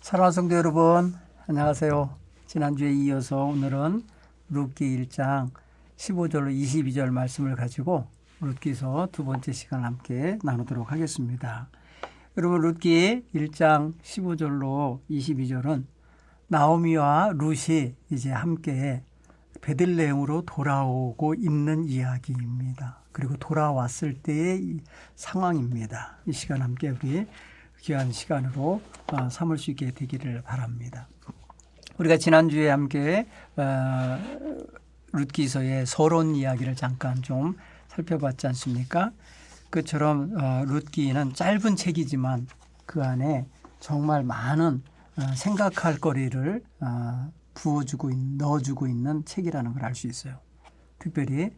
사랑하는 성도 여러분, 안녕하세요. 지난주에 이어서 오늘은 룻기 1장 15절로 22절 말씀을 가지고 룻기서 두 번째 시간 함께 나누도록 하겠습니다. 여러분, 룻기 1장 15절로 22절은 나오미와 룻이 이제 함께 베들레헴으로 돌아오고 있는 이야기입니다. 그리고 돌아왔을 때의 이 상황입니다. 이 시간 함께 우리 귀한 시간으로 삼을 수 있게 되기를 바랍니다. 우리가 지난주에 함께 룻기서의 서론 이야기를 잠깐 좀 살펴봤지 않습니까? 그처럼 룻기는 짧은 책이지만 그 안에 정말 많은 생각할 거리를 부어주고 넣어주고 있는 책이라는 걸 알 수 있어요. 특별히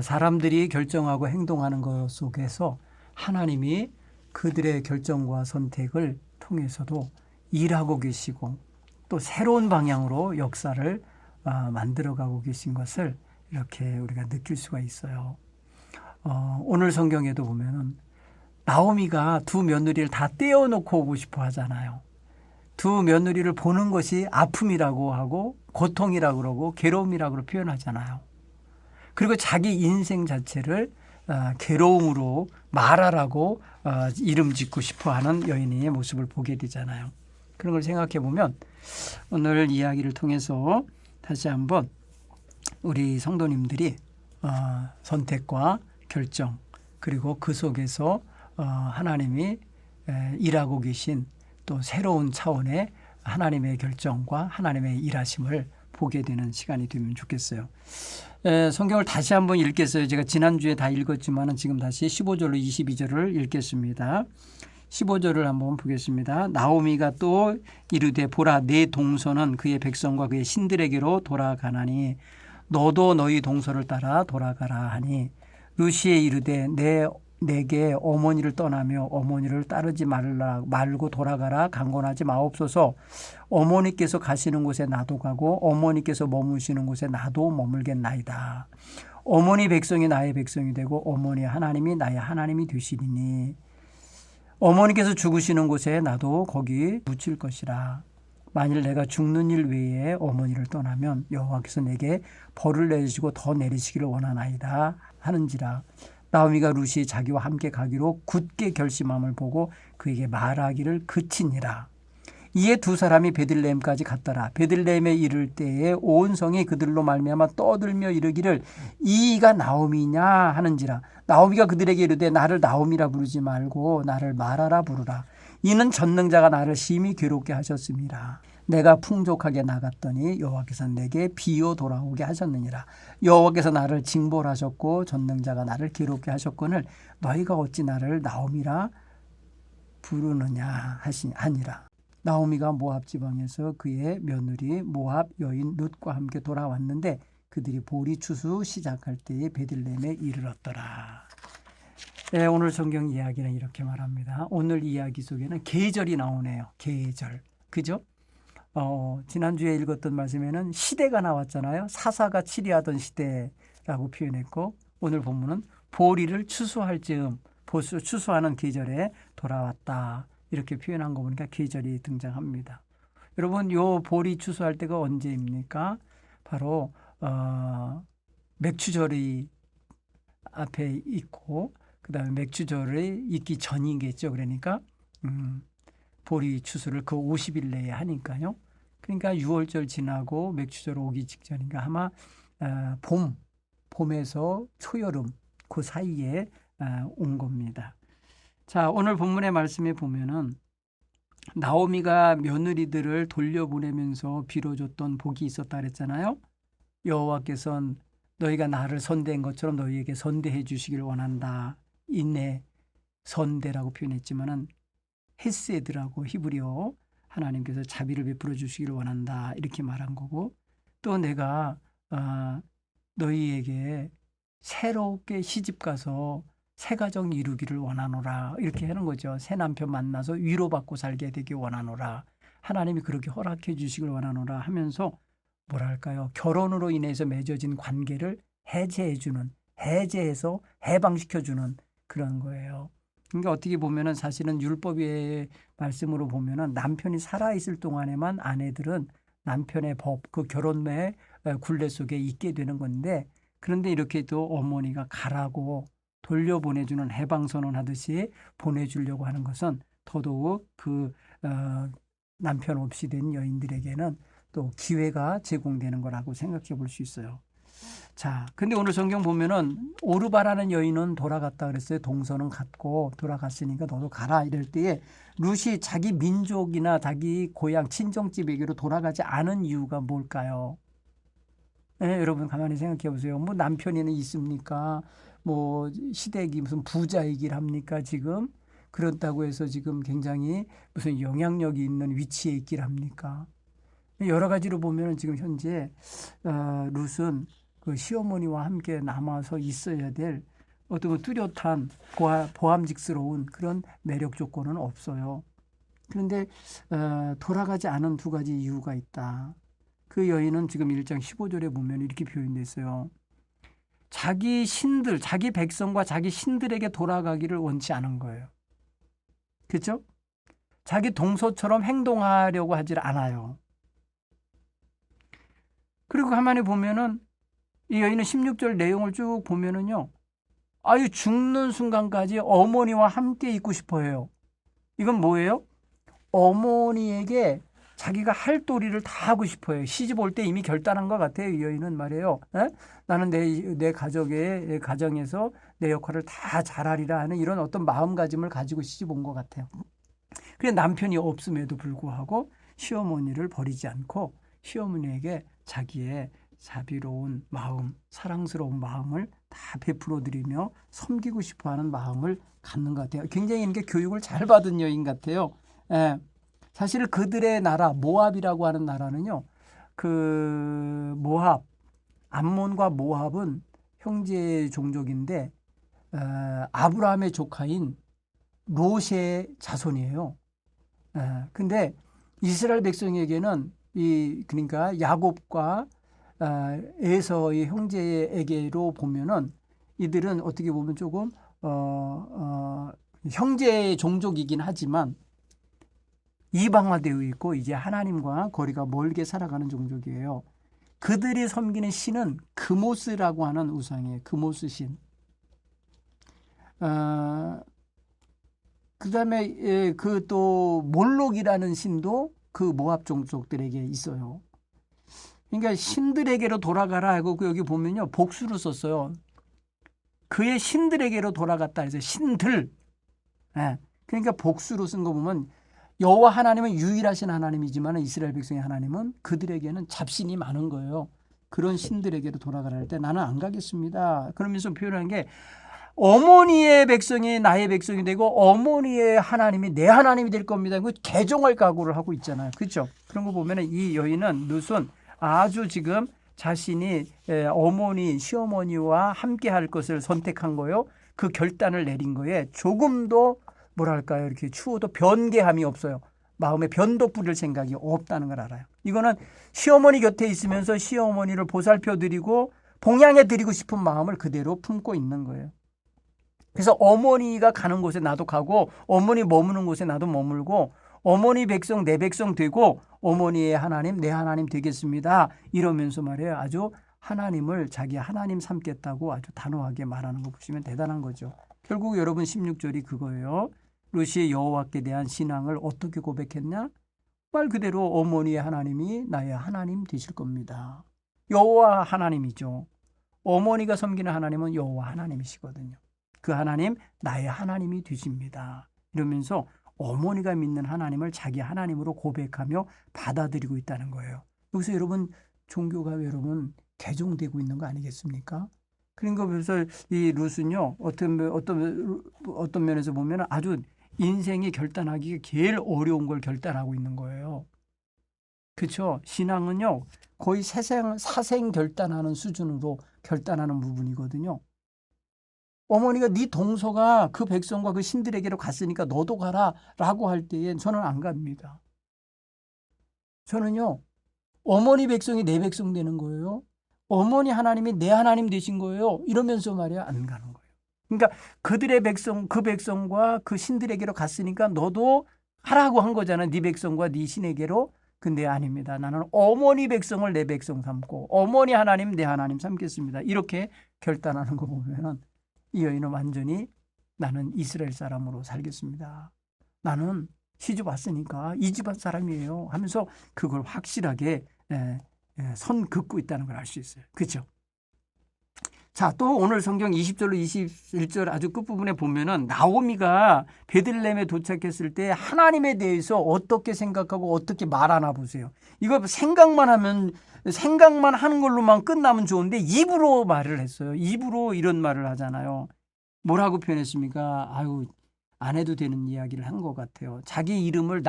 사람들이 결정하고 행동하는 것 속에서 하나님이 그들의 결정과 선택을 통해서도 일하고 계시고 또 새로운 방향으로 역사를 만들어가고 계신 것을 이렇게 우리가 느낄 수가 있어요. 오늘 성경에도 보면은 나오미가 두 며느리를 다 떼어놓고 오고 싶어 하잖아요. 두 며느리를 보는 것이 아픔이라고 하고 고통이라고 그러고 괴로움이라고 표현하잖아요. 그리고 자기 인생 자체를 괴로움으로 말하라고 이름 짓고 싶어하는 여인의 모습을 보게 되잖아요. 그런 걸 생각해 보면 오늘 이야기를 통해서 다시 한번 우리 성도님들이 선택과 결정 그리고 그 속에서 하나님이 일하고 계신 또 새로운 차원의 하나님의 결정과 하나님의 일하심을 보게 되는 시간이 되면 좋겠어요. 성경을 다시 한번 읽겠어요. 제가 지난주에 다 읽었지만 지금 다시 15절로 22절을 읽겠습니다. 15절을 한번 보겠습니다. 나오미가 또 이르되 보라 내 동서는 그의 백성과 그의 신들에게로 돌아가나니 너도 너희 동서를 따라 돌아가라 하니 룻이 이르되 내게 어머니를 떠나며 어머니를 따르지 말고 돌아가라 강권하지 마옵소서. 어머니께서 가시는 곳에 나도 가고 어머니께서 머무시는 곳에 나도 머물겠나이다. 어머니 백성이 나의 백성이 되고 어머니 하나님이 나의 하나님이 되시리니 어머니께서 죽으시는 곳에 나도 거기 묻힐 것이라. 만일 내가 죽는 일 외에 어머니를 떠나면 여호와께서 내게 벌을 내리시고 더 내리시기를 원하나이다 하는지라. 나오미가 룻이 자기와 함께 가기로 굳게 결심함을 보고 그에게 말하기를 그치니라. 이에 두 사람이 베들레헴까지 갔더라. 베들레헴에 이를 때에 온 성이 그들로 말미암아 떠들며 이르기를 이가 나오미냐 하는지라. 나오미가 그들에게 이르되 나를 나오미라 부르지 말고 나를 마라라 부르라. 이는 전능자가 나를 심히 괴롭게 하셨습니다. 내가 풍족하게 나갔더니 여호와께서 내게 비어 돌아오게 하셨느니라. 여호와께서 나를 징벌하셨고 전능자가 나를 괴롭게 하셨거늘 너희가 어찌 나를 나오미라 부르느냐 하니라. 나오미가 모압 지방에서 그의 며느리 모압 여인 룻과 함께 돌아왔는데 그들이 보리 추수 시작할 때에 베들레헴에 이르렀더라. 네, 오늘 성경 이야기는 이렇게 말합니다. 오늘 이야기 속에는 계절이 나오네요. 계절. 그죠? 지난주에 읽었던 말씀에는 시대가 나왔잖아요. 사사가 치리하던 시대라고 표현했고 오늘 본문은 보리를 추수할 즈음 추수하는 계절에 돌아왔다. 이렇게 표현한 거 보니까 계절이 등장합니다. 여러분, 요 보리 추수할 때가 언제입니까? 바로 맥추절이 앞에 있고 그 다음에 맥추절이 있기 전이겠죠. 그러니까 보리 추수를 그 50일 내에 하니까요. 그러니까 6월절 지나고 맥추절 오기 직전인가 아마 봄에서 초여름 그 사이에 온 겁니다. 자, 오늘 본문의 말씀에 보면은 나오미가 며느리들을 돌려보내면서 빌어줬던 복이 있었다 그랬잖아요. 여호와께서는 너희가 나를 선대한 것처럼 너희에게 선대해 주시길 원한다. 인내 선대라고 표현했지만은 헤세드라고 히브리어 하나님께서 자비를 베풀어 주시기를 원한다 이렇게 말한 거고 또 내가 너희에게 새롭게 시집가서 새 가정 이루기를 원하노라 이렇게 하는 거죠. 새 남편 만나서 위로받고 살게 되기 원하노라. 하나님이 그렇게 허락해 주시길 원하노라 하면서 뭐랄까요. 결혼으로 인해서 맺어진 관계를 해제해주는 해제해서 해방시켜주는 그런 거예요. 그러니까 어떻게 보면은 사실은 율법의 말씀으로 보면은 남편이 살아있을 동안에만 아내들은 남편의 법, 그 결혼의 굴레 속에 있게 되는 건데, 그런데 이렇게 또 어머니가 가라고 돌려보내주는 해방선언 하듯이 보내주려고 하는 것은 더더욱 그 남편 없이 된 여인들에게는 또 기회가 제공되는 거라고 생각해 볼 수 있어요. 자, 근데 오늘 성경 보면은 오르바라는 여인은 돌아갔다 그랬어요. 동서는 갔고 돌아갔으니까 너도 가라 이럴 때에 룻이 자기 민족이나 자기 고향 친정집에게로 돌아가지 않은 이유가 뭘까요? 여러분 가만히 생각해 보세요. 뭐 남편이는 있습니까? 뭐 시댁이 무슨 부자이길 합니까 지금? 그렇다고 해서 지금 굉장히 무슨 영향력이 있는 위치에 있길 합니까? 여러 가지로 보면 지금 현재 룻은 그 시어머니와 함께 남아서 있어야 될 어떤 뚜렷한 보암직스러운 그런 매력 조건은 없어요. 그런데 돌아가지 않은 두 가지 이유가 있다. 그 여인은 지금 1장 15절에 보면 이렇게 표현되어 있어요. 자기 신들, 자기 백성과 자기 신들에게 돌아가기를 원치 않은 거예요. 그렇죠? 자기 동서처럼 행동하려고 하질 않아요. 그리고 가만히 보면은 이 여인은 16절 내용을 쭉 보면은요. 아유 죽는 순간까지 어머니와 함께 있고 싶어 해요. 이건 뭐예요? 어머니에게 자기가 할 도리를 다 하고 싶어 해요. 시집 올 때 이미 결단한 것 같아요. 이 여인은 말이에요. 나는 내 가정에서 내 역할을 다 잘하리라 하는 이런 어떤 마음가짐을 가지고 시집 온 것 같아요. 그래 남편이 없음에도 불구하고 시어머니를 버리지 않고 시어머니에게 자기의 자비로운 마음, 사랑스러운 마음을 다 베풀어 드리며 섬기고 싶어하는 마음을 갖는 것 같아요. 굉장히 이렇게 교육을 잘 받은 여인 같아요. 사실 그들의 나라 모압이라고 하는 나라는요. 그 모압, 암몬과 모압은 형제 종족인데 아브라함의 조카인 롯의 자손이에요. 근데 이스라엘 백성에게는 그러니까 야곱과 에서의 형제에게로 보면은 이들은 어떻게 보면 조금 형제의 종족이긴 하지만 이방화되어 있고 이제 하나님과 거리가 멀게 살아가는 종족이에요. 그들이 섬기는 신은 그모스라고 하는 우상이에요. 그모스 신. 그 다음에 그 또 몰록이라는 신도 그 모압 종족들에게 있어요. 그러니까 신들에게로 돌아가라 하고 여기 보면요 복수로 썼어요. 그의 신들에게로 돌아갔다 해서 신들. 그러니까 복수로 쓴 거 보면 여호와 하나님은 유일하신 하나님이지만 이스라엘 백성의 하나님은 그들에게는 잡신이 많은 거예요. 그런 신들에게로 돌아가라 할 때 나는 안 가겠습니다. 그러면서 표현한 게 어머니의 백성이 나의 백성이 되고 어머니의 하나님이 내 하나님이 될 겁니다. 그 개종할 각오를 하고 있잖아요. 그렇죠? 그런 거 보면 이 여인은 룻은 아주 지금 자신이 어머니, 시어머니와 함께 할 것을 선택한 거예요. 그 결단을 내린 거에 조금도 뭐랄까요? 이렇게 추워도 변개함이 없어요. 마음에 변도 뿌릴 생각이 없다는 걸 알아요. 이거는 시어머니 곁에 있으면서 시어머니를 보살펴 드리고 봉양해 드리고 싶은 마음을 그대로 품고 있는 거예요. 그래서 어머니가 가는 곳에 나도 가고 어머니 머무는 곳에 나도 머물고 어머니 백성 내 백성 되고 어머니의 하나님 내 하나님 되겠습니다. 이러면서 말이에요. 아주 하나님을 자기 하나님 삼겠다고 아주 단호하게 말하는 거 보시면 대단한 거죠. 결국 여러분 16절이 그거예요. 룻이 여호와께 대한 신앙을 어떻게 고백했냐? 말 그대로 어머니의 하나님이 나의 하나님 되실 겁니다. 여호와 하나님이죠. 어머니가 섬기는 하나님은 여호와 하나님이시거든요. 그 하나님 나의 하나님이 되십니다. 이러면서 어머니가 믿는 하나님을 자기 하나님으로 고백하며 받아들이고 있다는 거예요. 여기서 여러분 종교가 여러분 개종되고 있는 거 아니겠습니까? 그러니까 그래서 이 룻은요 어떤 면에서 보면 아주 인생이 결단하기가 제일 어려운 걸 결단하고 있는 거예요. 그렇죠? 신앙은요 거의 사생 결단하는 수준으로 결단하는 부분이거든요. 어머니가 네 동서가 그 백성과 그 신들에게로 갔으니까 너도 가라 라고 할 때엔 저는 안 갑니다. 저는요 어머니 백성이 내 백성 되는 거예요. 어머니 하나님이 내 하나님 되신 거예요. 이러면서 말이야 안 가는 거예요. 그러니까 그들의 백성, 그 백성과 그 신들에게로 갔으니까 너도 하라고 한 거잖아. 네 백성과 네 신에게로. 근데 아닙니다. 나는 어머니 백성을 내 백성 삼고 어머니 하나님 내 하나님 삼겠습니다. 이렇게 결단하는 거 보면은 이 여인은 완전히 나는 이스라엘 사람으로 살겠습니다. 나는 시집 왔으니까 이 집안 사람이에요 하면서 그걸 확실하게 선 긋고 있다는 걸 알 수 있어요. 그렇죠? 자, 또 오늘 성경 20절로 21절 아주 끝부분에 보면은 나오미가 베들레헴에 도착했을 때 하나님에 대해서 어떻게 생각하고 어떻게 말하나 보세요. 이거 생각만 하는 걸로만 끝나면 좋은데 입으로 말을 했어요. 입으로 이런 말을 하잖아요. 뭐라고 표현했습니까? 아유, 안 해도 되는 이야기를 한 것 같아요. 자기 이름을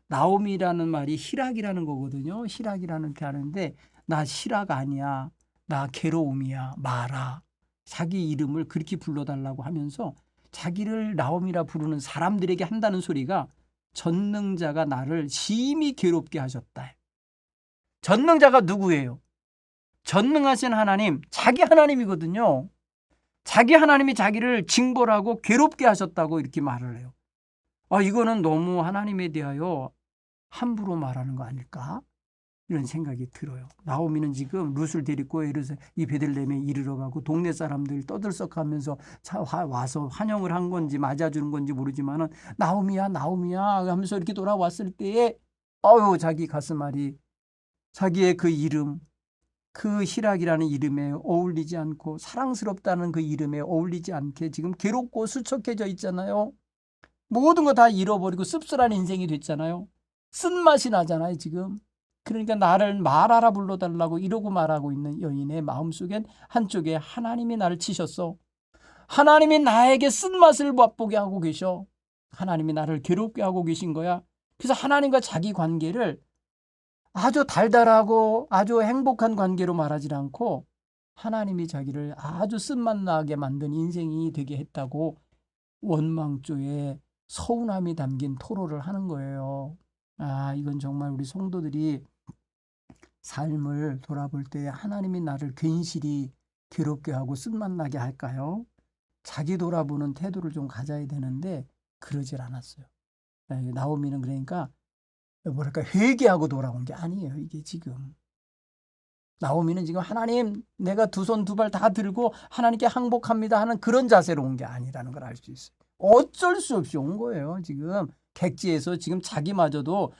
나오미라는 말이 희락이라는 거거든요. 희락이라는 게 하는데 나 희락 아니야. 나 괴로움이야. 마라. 자기 이름을 그렇게 불러달라고 하면서 자기를 나오미라 부르는 사람들에게 한다는 소리가 전능자가 나를 심히 괴롭게 하셨다. 전능자가 누구예요? 전능하신 하나님, 자기 하나님이거든요. 자기 하나님이 자기를 징벌하고 괴롭게 하셨다고 이렇게 말을 해요. 이거는 너무 하나님에 대하여 함부로 말하는 거 아닐까? 이런 생각이 들어요. 나오미는 지금 룻을 데리고 이 베들레헴에 이르러 가고 동네 사람들 떠들썩하면서 와서 환영을 한 건지 맞아주는 건지 모르지만은 나오미야 하면서 이렇게 돌아왔을 때에 자기 가슴앓이 자기의 그 이름 그 희락이라는 이름에 어울리지 않고 사랑스럽다는 그 이름에 어울리지 않게 지금 괴롭고 수척해져 있잖아요. 모든 거 다 잃어버리고 씁쓸한 인생이 됐잖아요. 쓴맛이 나잖아요 지금. 그러니까 나를 말하라 불러달라고 이러고 말하고 있는 여인의 마음속엔 한쪽에 하나님이 나를 치셨어. 하나님이 나에게 쓴맛을 맛보게 하고 계셔. 하나님이 나를 괴롭게 하고 계신 거야. 그래서 하나님과 자기 관계를 아주 달달하고 아주 행복한 관계로 말하지 않고 하나님이 자기를 아주 쓴맛 나게 만든 인생이 되게 했다고 원망조에 서운함이 담긴 토로를 하는 거예요. 이건 정말 우리 성도들이 삶을 돌아볼 때 하나님이 나를 괜시리 괴롭게 하고 쓴맛 나게 할까요? 자기 돌아보는 태도를 좀 가져야 되는데 그러질 않았어요. 나오미는 그러니까 회개하고 돌아온 게 아니에요. 이게 지금. 나오미는 지금 하나님 내가 두 손 두 발 다 들고 하나님께 항복합니다 하는 그런 자세로 온 게 아니라는 걸 알 수 있어요. 어쩔 수 없이 온 거예요. 지금 객지에서 지금 자기마저도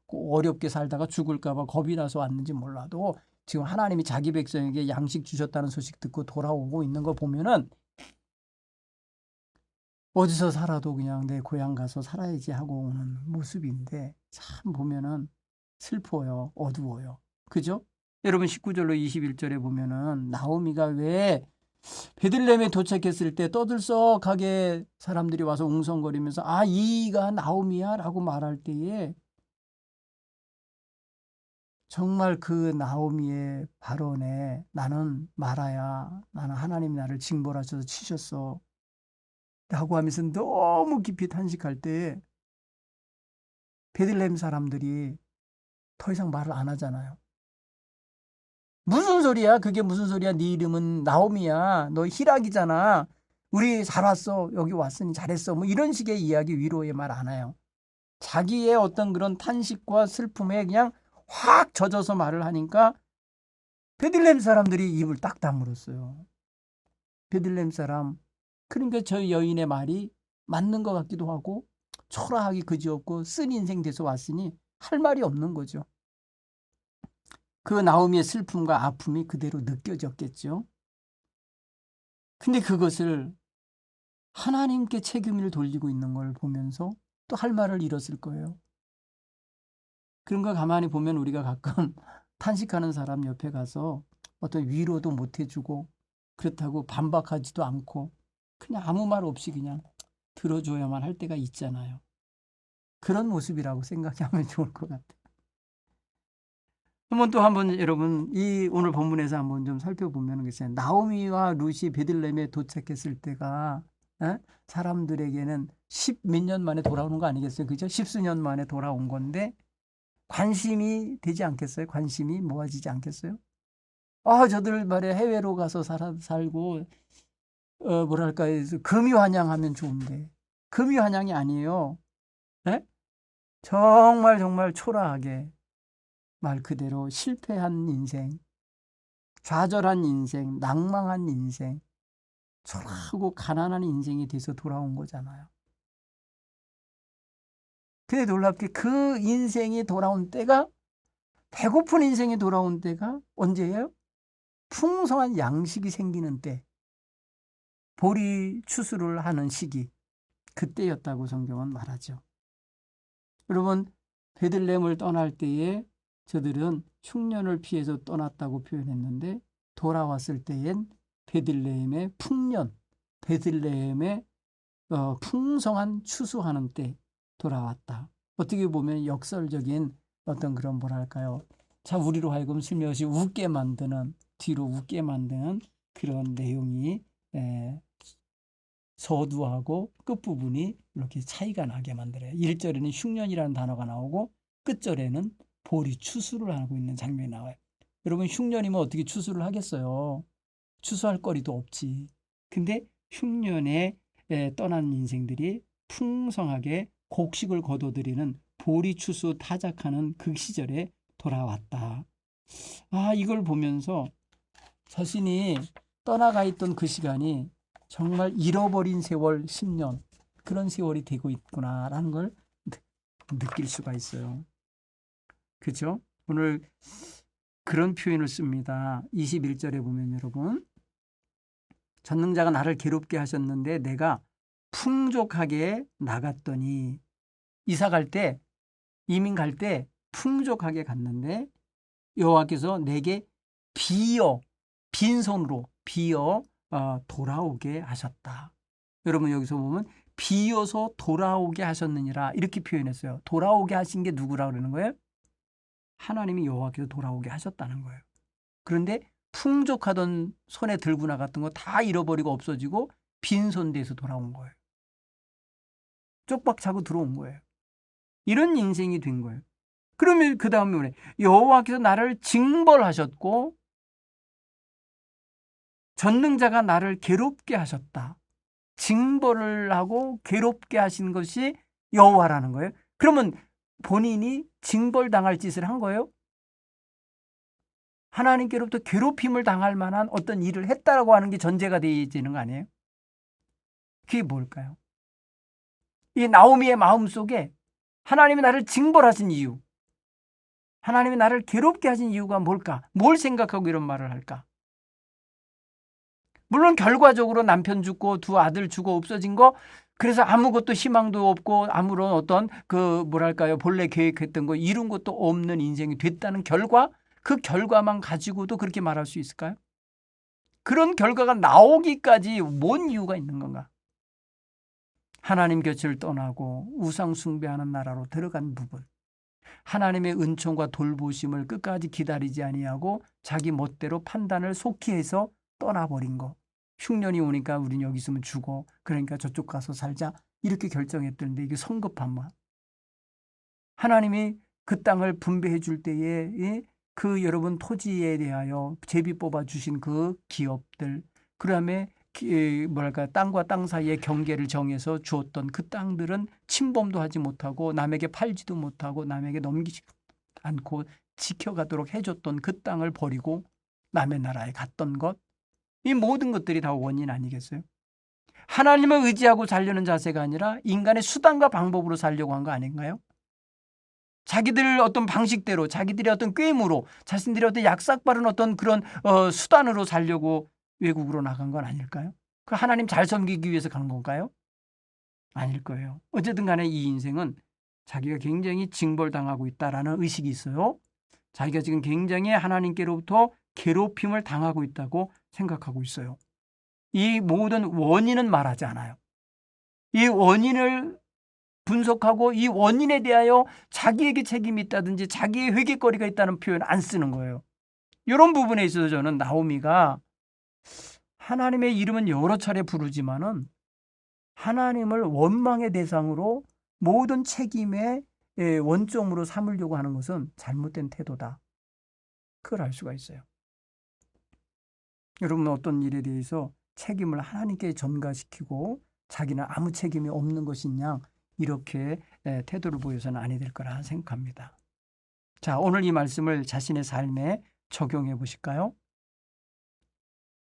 어렵게 살다가 죽을까 봐 겁이 나서 왔는지 몰라도 지금 하나님이 자기 백성에게 양식 주셨다는 소식 듣고 돌아오고 있는 거 보면은 어디서 살아도 그냥 내 고향 가서 살아야지 하고 오는 모습인데 참 보면은 슬퍼요. 어두워요. 그죠? 여러분 19절로 21절에 보면은 나오미가 왜 베들레헴에 도착했을 때 떠들썩하게 사람들이 와서 웅성거리면서 이가 나오미야 라고 말할 때에 정말 그 나오미의 발언에 나는 마라야. 나는 하나님이 나를 징벌하셔서 치셨어. 라고 하면서 너무 깊이 탄식할 때 베들레헴 사람들이 더 이상 말을 안 하잖아요. 무슨 소리야? 그게 무슨 소리야? 네 이름은 나오미야. 너 희락이잖아. 우리 잘 왔어. 여기 왔으니 잘했어. 뭐 이런 식의 이야기 위로의 말 안 해요. 자기의 어떤 그런 탄식과 슬픔에 그냥 확 젖어서 말을 하니까 베들레헴 사람들이 입을 딱 다물었어요. 베들레헴 사람. 그러니까 저 여인의 말이 맞는 것 같기도 하고 초라하기 그지없고 쓴 인생 돼서 왔으니 할 말이 없는 거죠. 그 나오미의 슬픔과 아픔이 그대로 느껴졌겠죠. 근데 그것을 하나님께 책임을 돌리고 있는 걸 보면서 또 할 말을 잃었을 거예요. 그런 걸 가만히 보면 우리가 가끔 탄식하는 사람 옆에 가서 어떤 위로도 못 해주고 그렇다고 반박하지도 않고 그냥 아무 말 없이 그냥 들어줘야만 할 때가 있잖아요. 그런 모습이라고 생각하면 좋을 것 같아요. 한번 여러분 이 오늘 본문에서 한번 좀 살펴보면 글쎄요. 나오미와 룻이 베들레헴에 도착했을 때가 사람들에게는 10몇 년 만에 돌아오는 거 아니겠어요? 그죠? 10수년 만에 돌아온 건데 관심이 되지 않겠어요? 관심이 모아지지 않겠어요? 저들 말에 해외로 가서 살고 뭐랄까, 금이환영하면 좋은데 금이환영이 아니에요. 네? 정말 정말 초라하게 말 그대로 실패한 인생, 좌절한 인생, 낭망한 인생, 초라하고 가난한 인생이 돼서 돌아온 거잖아요. 근데 놀랍게 그 인생이 돌아온 때가, 배고픈 인생이 돌아온 때가 언제예요? 풍성한 양식이 생기는 때, 보리 추수를 하는 시기, 그때였다고 성경은 말하죠. 여러분, 베들레헴을 떠날 때에 저들은 흉년을 피해서 떠났다고 표현했는데, 돌아왔을 때엔 베들레헴의 풍년, 베들레헴의 풍성한 추수하는 때 돌아왔다. 어떻게 보면 역설적인 어떤 그런 뭐랄까요, 자, 우리로 하여금 슬며시 웃게 만드는, 뒤로 웃게 만드는 그런 내용이 서두하고 끝부분이 이렇게 차이가 나게 만들어요. 1절에는 흉년이라는 단어가 나오고 끝절에는 보리 추수를 하고 있는 장면이 나와요. 여러분, 흉년이면 어떻게 추수를 하겠어요? 추수할 거리도 없지. 근데 흉년에 떠난 인생들이 풍성하게 곡식을 거둬들이는 보리 추수 타작하는 그 시절에 돌아왔다. 아, 이걸 보면서 자신이 떠나가 있던 그 시간이 정말 잃어버린 세월 10년, 그런 세월이 되고 있구나라는 걸 느낄 수가 있어요. 그렇죠? 오늘 그런 표현을 씁니다. 21절에 보면 여러분, 전능자가 나를 괴롭게 하셨는데 내가 풍족하게 나갔더니, 이사 갈 때, 이민 갈 때 풍족하게 갔는데 여호와께서 내게 빈손으로 돌아오게 하셨다. 여러분, 여기서 보면 비어서 돌아오게 하셨느니라 이렇게 표현했어요. 돌아오게 하신 게 누구라 그러는 거예요? 하나님이 여호와께서 돌아오게 하셨다는 거예요. 그런데 풍족하던 손에 들고 나갔던 거 다 잃어버리고 없어지고 빈손 돼서 돌아온 거예요. 쪽박 차고 들어온 거예요. 이런 인생이 된 거예요. 그러면 그 다음에 뭐래? 여호와께서 나를 징벌하셨고 전능자가 나를 괴롭게 하셨다. 징벌을 하고 괴롭게 하신 것이 여호와라는 거예요. 그러면 본인이 징벌당할 짓을 한 거예요? 하나님께로부터 괴롭힘을 당할 만한 어떤 일을 했다라고 하는 게 전제가 되어지는 거 아니에요? 그게 뭘까요? 이 나오미의 마음속에 하나님이 나를 징벌하신 이유, 하나님이 나를 괴롭게 하신 이유가 뭘까? 뭘 생각하고 이런 말을 할까? 물론 결과적으로 남편 죽고 두 아들 죽어 없어진 거, 그래서 아무것도 희망도 없고 아무런 어떤 그 뭐랄까요, 본래 계획했던 거 이룬 것도 없는 인생이 됐다는 결과, 그 결과만 가지고도 그렇게 말할 수 있을까요? 그런 결과가 나오기까지 뭔 이유가 있는 건가? 하나님 곁을 떠나고 우상 숭배하는 나라로 들어간 부분, 하나님의 은총과 돌보심을 끝까지 기다리지 아니하고 자기 멋대로 판단을 속히 해서 떠나버린 거. 흉년이 오니까 우린 여기 있으면 죽어, 그러니까 저쪽 가서 살자, 이렇게 결정했던데 이게 성급한. 하나님이 그 땅을 분배해 줄 때에 그 여러분 토지에 대하여 제비 뽑아 주신 그 기업들, 그다음에 뭐랄까, 땅과 땅 사이의 경계를 정해서 주었던 그 땅들은 침범도 하지 못하고 남에게 팔지도 못하고 남에게 넘기지 않고 지켜가도록 해줬던 그 땅을 버리고 남의 나라에 갔던 것, 이 모든 것들이 다 원인 아니겠어요? 하나님을 의지하고 살려는 자세가 아니라 인간의 수단과 방법으로 살려고 한 거 아닌가요? 자기들 어떤 방식대로, 자기들의 어떤 꾀임으로, 자신들의 어떤 약삭빠른 어떤 그런 수단으로 살려고 외국으로 나간 건 아닐까요? 그 하나님 잘 섬기기 위해서 간 건가요? 아닐 거예요. 어쨌든 간에 이 인생은 자기가 굉장히 징벌당하고 있다라는 의식이 있어요. 자기가 지금 굉장히 하나님께로부터 괴롭힘을 당하고 있다고 생각하고 있어요. 이 모든 원인은 말하지 않아요. 이 원인을 분석하고 이 원인에 대하여 자기에게 책임이 있다든지 자기의 회개거리가 있다는 표현 안 쓰는 거예요. 이런 부분에 있어서 저는 나오미가 하나님의 이름은 여러 차례 부르지만은 하나님을 원망의 대상으로 모든 책임의 원점으로 삼으려고 하는 것은 잘못된 태도다. 그걸 알 수가 있어요. 여러분, 어떤 일에 대해서 책임을 하나님께 전가시키고 자기는 아무 책임이 없는 것인 양 이렇게 태도를 보여서는 아니 될 거라 생각합니다. 자, 오늘 이 말씀을 자신의 삶에 적용해 보실까요?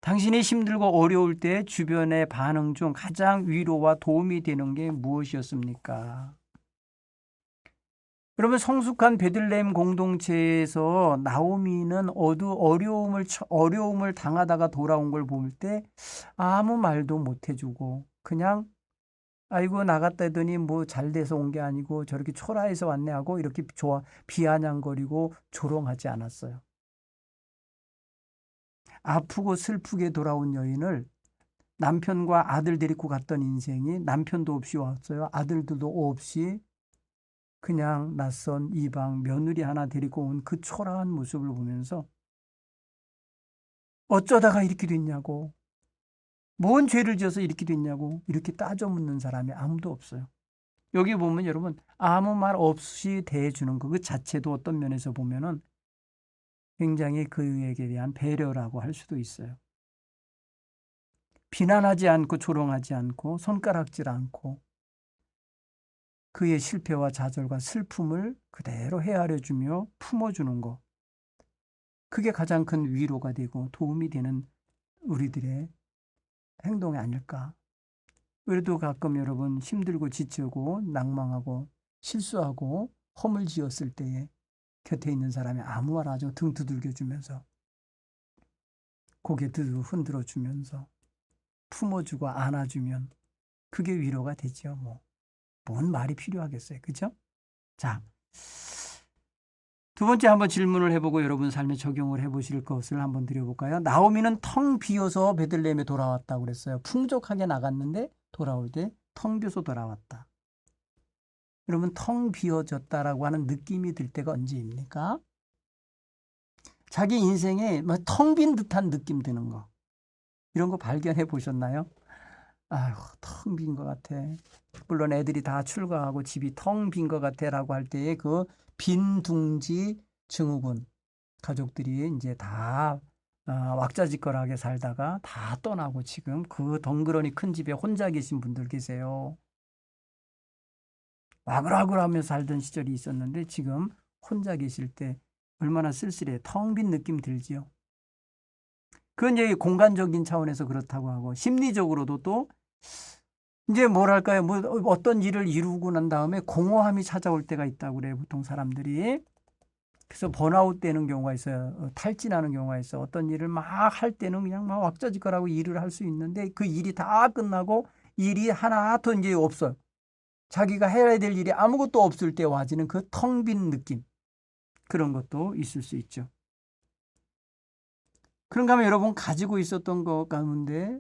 당신이 힘들고 어려울 때 주변의 반응 중 가장 위로와 도움이 되는 게 무엇이었습니까? 여러분, 성숙한 베들레헴 공동체에서 나오미는 어려움을 당하다가 돌아온 걸 볼 때 아무 말도 못 해주고 그냥 아이고 나갔다더니 뭐 잘 돼서 온 게 아니고 저렇게 초라해서 왔네 하고 이렇게 비아냥거리고 조롱하지 않았어요. 아프고 슬프게 돌아온 여인을 남편과 아들 데리고 갔던 인생이 남편도 없이 왔어요. 아들들도 없이 그냥 낯선 이방 며느리 하나 데리고 온 그 초라한 모습을 보면서 어쩌다가 이렇게 됐냐고, 뭔 죄를 지어서 이렇게 됐냐고 이렇게 따져 묻는 사람이 아무도 없어요. 여기 보면 여러분 아무 말 없이 대해주는 거 그 자체도 어떤 면에서 보면은 굉장히 그에게 대한 배려라고 할 수도 있어요. 비난하지 않고 조롱하지 않고 손가락질 않고 그의 실패와 좌절과 슬픔을 그대로 헤아려주며 품어주는 것. 그게 가장 큰 위로가 되고 도움이 되는 우리들의 행동이 아닐까. 그래도 가끔 여러분 힘들고 지치고 낭망하고 실수하고 허물 지었을 때에 곁에 있는 사람이 아무 말 하지 않고 등 두들겨주면서 고개 흔들어주면서 품어주고 안아주면 그게 위로가 되죠. 뭔 말이 필요하겠어요. 그죠? 자, 두 번째 한번 질문을 해보고 여러분 삶에 적용을 해보실 것을 한번 드려볼까요? 나오미는 텅 비어서 베들레헴에 돌아왔다고 그랬어요. 풍족하게 나갔는데 돌아올 때 텅 비어서 돌아왔다. 여러분 텅 비어졌다라고 하는 느낌이 들 때가 언제입니까? 자기 인생에 텅 빈 듯한 느낌 드는 거. 이런 거 발견해 보셨나요? 아휴, 텅 빈 것 같아. 물론 애들이 다 출가하고 집이 텅 빈 것 같아 라고 할 때에 그 빈둥지 증후군 가족들이 이제 다 왁자지껄하게 살다가 다 떠나고 지금 그 덩그러니 큰 집에 혼자 계신 분들 계세요. 와글와글하며 살던 시절이 있었는데 지금 혼자 계실 때 얼마나 쓸쓸해. 텅 빈 느낌 들지요. 그건 이제 공간적인 차원에서 그렇다고 하고 심리적으로도 또 이제 뭐랄까요? 어떤 일을 이루고 난 다음에 공허함이 찾아올 때가 있다고 그래요. 보통 사람들이. 그래서 번아웃 되는 경우가 있어요. 탈진하는 경우가 있어. 어떤 일을 막 할 때는 그냥 막 왁자지껄하고 일을 할 수 있는데 그 일이 다 끝나고 일이 하나도 이제 없어요. 자기가 해야 될 일이 아무것도 없을 때 와지는 그 텅 빈 느낌. 그런 것도 있을 수 있죠. 그런가 하면 여러분 가지고 있었던 것 가운데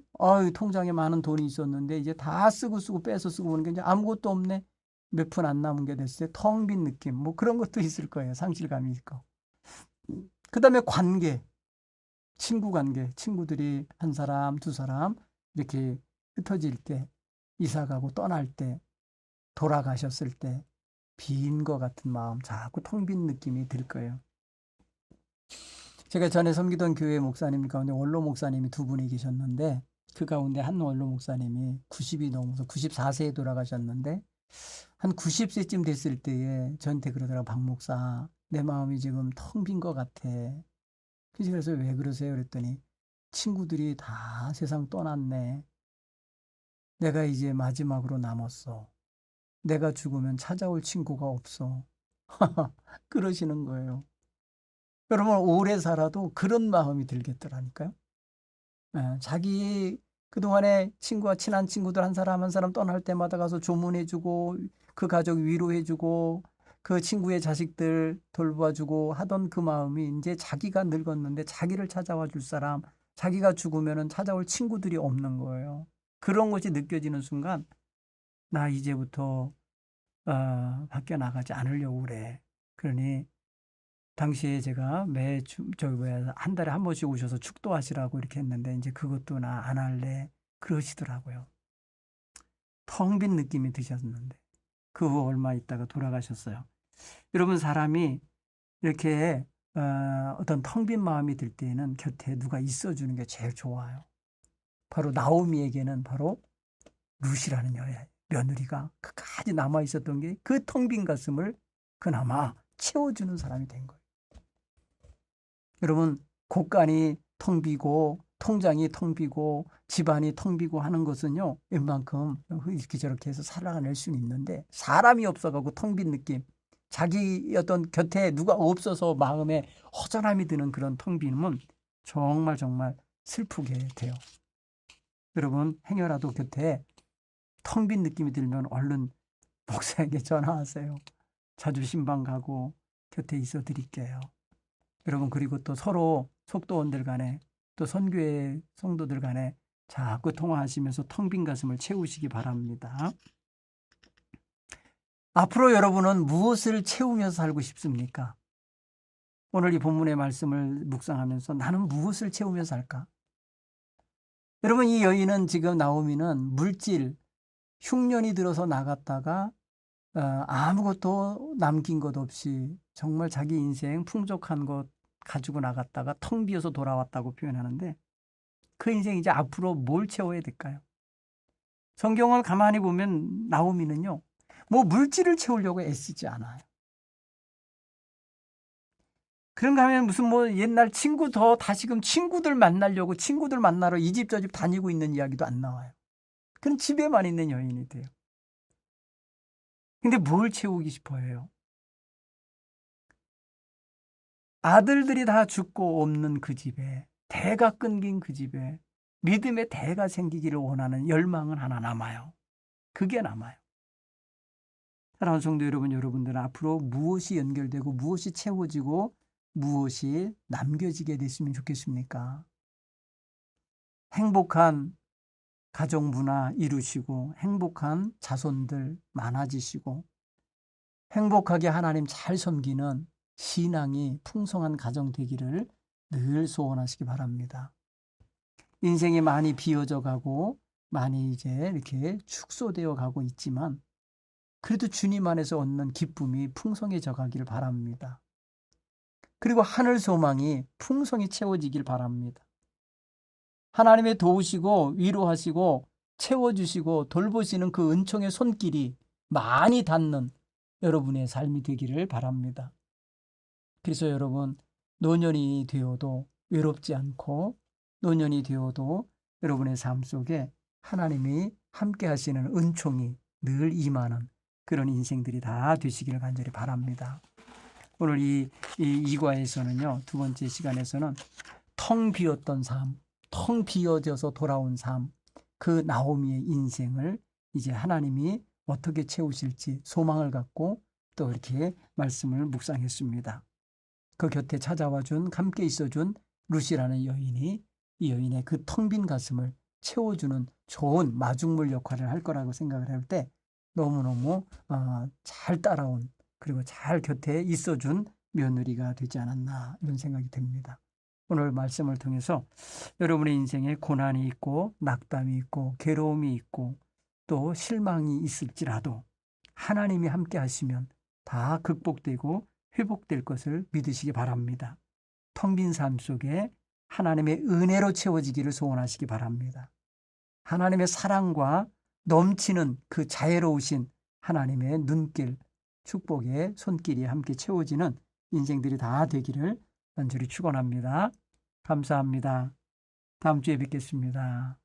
통장에 많은 돈이 있었는데 이제 다 쓰고 빼서 쓰고 보니까 이제 아무것도 없네. 몇 푼 안 남은 게 됐을 때 텅 빈 느낌. 그런 것도 있을 거예요. 상실감이 있고. 그다음에 관계. 친구 관계. 친구들이 한 사람, 두 사람 이렇게 흩어질 때, 이사 가고 떠날 때, 돌아가셨을 때 빈 것 같은 마음, 자꾸 텅 빈 느낌이 들 거예요. 제가 전에 섬기던 교회 목사님 가운데 원로 목사님이 두 분이 계셨는데 그 가운데 한 원로 목사님이 90이 넘어서 94세에 돌아가셨는데 한 90세쯤 됐을 때에 저한테 그러더라고. 박 목사, 내 마음이 지금 텅 빈 것 같아. 그래서 왜 그러세요? 그랬더니 친구들이 다 세상 떠났네. 내가 이제 마지막으로 남았어. 내가 죽으면 찾아올 친구가 없어. 그러시는 거예요. 여러분 오래 살아도 그런 마음이 들겠더라니까요. 자기 그동안에 친한 친구들 한 사람 한 사람 떠날 때마다 가서 조문해주고 그 가족 위로해주고 그 친구의 자식들 돌봐주고 하던 그 마음이 이제 자기가 늙었는데 자기를 찾아와 줄 사람, 자기가 죽으면 찾아올 친구들이 없는 거예요. 그런 것이 느껴지는 순간 나 이제부터 밖에 나가지 않으려고 그래. 그러니 당시에 제가 한 달에 한 번씩 오셔서 축도하시라고 이렇게 했는데 이제 그것도 나 안 할래 그러시더라고요. 텅 빈 느낌이 드셨는데 그 후 얼마 있다가 돌아가셨어요. 여러분 사람이 이렇게 어떤 텅 빈 마음이 들 때에는 곁에 누가 있어주는 게 제일 좋아요. 바로 나오미에게는 바로 룻이라는 며느리가 끝까지 남아 있었던 게 그 텅 빈 가슴을 그나마 채워주는 사람이 된 거예요. 여러분, 곳간이 텅 비고 통장이 텅 비고 집안이 텅 비고 하는 것은요, 웬만큼 이렇게 저렇게 해서 살아낼 수는 있는데, 사람이 없어가고 텅 빈 느낌, 자기 어떤 곁에 누가 없어서 마음에 허전함이 드는 그런 텅 빈음은 정말 정말 슬프게 돼요. 여러분, 행여라도 곁에 텅 빈 느낌이 들면 얼른 목사에게 전화하세요. 자주 신방 가고 곁에 있어 드릴게요. 여러분, 그리고 또 서로 속도원들 간에 또 선교회 성도들 간에 자꾸 통화하시면서 텅 빈 가슴을 채우시기 바랍니다. 앞으로 여러분은 무엇을 채우면서 살고 싶습니까? 오늘 이 본문의 말씀을 묵상하면서 나는 무엇을 채우면서 살까? 여러분, 이 여인은 지금 나오미는 물질, 흉년이 들어서 나갔다가 아무것도 남긴 것 없이 정말 자기 인생 풍족한 것 가지고 나갔다가 텅 비어서 돌아왔다고 표현하는데, 그 인생 이제 앞으로 뭘 채워야 될까요? 성경을 가만히 보면 나오미는요, 뭐 물질을 채우려고 애쓰지 않아요. 그런가 하면 무슨 뭐 옛날 친구 더 다시금 친구들 만나려고 친구들 만나러 이 집 저 집 다니고 있는 이야기도 안 나와요. 그럼 집에만 있는 여인이 돼요. 근데 뭘 채우기 싶어 해요? 아들들이 다 죽고 없는 그 집에, 대가 끊긴 그 집에 믿음의 대가 생기기를 원하는 열망은 하나 남아요. 그게 남아요. 사랑하는 성도 여러분, 여러분들은 앞으로 무엇이 연결되고 무엇이 채워지고 무엇이 남겨지게 됐으면 좋겠습니까? 행복한 가정 문화 이루시고 행복한 자손들 많아지시고 행복하게 하나님 잘 섬기는 신앙이 풍성한 가정 되기를 늘 소원하시기 바랍니다. 인생이 많이 비어져 가고 많이 이제 이렇게 축소되어 가고 있지만 그래도 주님 안에서 얻는 기쁨이 풍성해져 가기를 바랍니다. 그리고 하늘 소망이 풍성히 채워지길 바랍니다. 하나님의 도우시고 위로하시고 채워주시고 돌보시는 그 은총의 손길이 많이 닿는 여러분의 삶이 되기를 바랍니다. 그래서 여러분, 노년이 되어도 외롭지 않고 노년이 되어도 여러분의 삶 속에 하나님이 함께 하시는 은총이 늘 임하는 그런 인생들이 다 되시기를 간절히 바랍니다. 오늘 이 과에서는요, 두 번째 시간에서는 텅 비었던 삶, 텅 비어져서 돌아온 삶, 그 나오미의 인생을 이제 하나님이 어떻게 채우실지 소망을 갖고 또 이렇게 말씀을 묵상했습니다. 그 곁에 찾아와 준, 함께 있어준 룻이라는 여인이 이 여인의 그 텅 빈 가슴을 채워주는 좋은 마중물 역할을 할 거라고 생각을 할 때 너무너무 잘 따라온 그리고 잘 곁에 있어준 며느리가 되지 않았나 이런 생각이 듭니다. 오늘 말씀을 통해서 여러분의 인생에 고난이 있고 낙담이 있고 괴로움이 있고 또 실망이 있을지라도 하나님이 함께 하시면 다 극복되고 회복될 것을 믿으시기 바랍니다. 텅 빈 삶 속에 하나님의 은혜로 채워지기를 소원하시기 바랍니다. 하나님의 사랑과 넘치는 그 자애로우신 하나님의 눈길, 축복의 손길이 함께 채워지는 인생들이 다 되기를 간절히 축원합니다. 감사합니다. 다음 주에 뵙겠습니다.